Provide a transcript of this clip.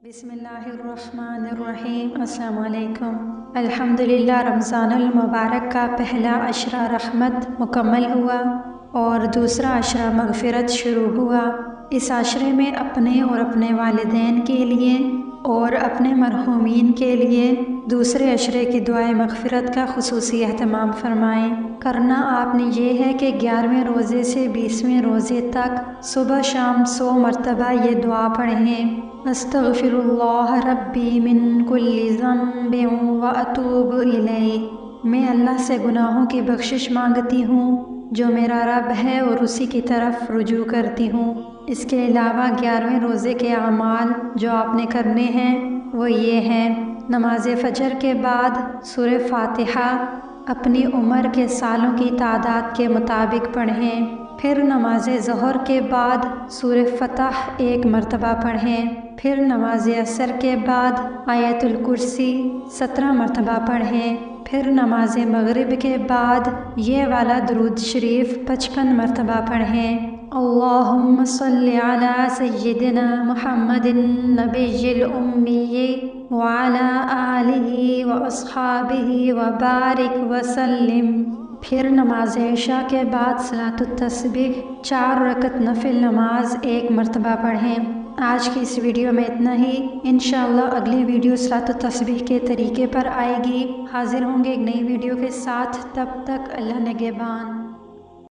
بسم اللہ الرحمن الرحیم۔ السلام علیکم۔ الحمدللہ رمضان المبارک کا پہلا عشرہ رحمت مکمل ہوا اور دوسرا عشرہ مغفرت شروع ہوا۔ اس عشرے میں اپنے اور اپنے والدین کے لیے اور اپنے مرحومین کے لیے دوسرے عشرے کی دعائے مغفرت کا خصوصی اہتمام فرمائیں۔ کرنا آپ نے یہ ہے کہ 11ویں روزے سے 20ویں روزے تک صبح شام 100 مرتبہ یہ دعا پڑھیں۔ استغفر اللہ ربی من کل ذنب واتوب الیہ۔ میں اللہ سے گناہوں کی بخشش مانگتی ہوں جو میرا رب ہے اور اسی کی طرف رجوع کرتی ہوں۔ اس کے علاوہ 11ویں روزے کے اعمال جو آپ نے کرنے ہیں وہ یہ ہیں: نماز فجر کے بعد سورہ فاتحہ اپنی عمر کے سالوں کی تعداد کے مطابق پڑھیں۔ پھر نماز ظہر کے بعد سورہ فتح 1 مرتبہ پڑھیں۔ پھر نماز عصر کے بعد آیت الکرسی 17 مرتبہ پڑھیں۔ پھر نماز مغرب کے بعد یہ والا درود شریف 55 مرتبہ پڑھیں: اللہم صلی علی سیدنا محمد النبی الامی وعلی آلہ واصحابہ وبارک وسلم۔ پھر نماز عشاء کے بعد صلاۃ التسبیح 4 رکعت نفل نماز 1 مرتبہ پڑھیں۔ آج کی اس ویڈیو میں اتنا ہی۔ انشاءاللہ اگلی ویڈیو صلاۃ التسبیح کے طریقے پر آئے گی۔ حاضر ہوں گے ایک نئی ویڈیو کے ساتھ، تب تک اللہ نگہبان۔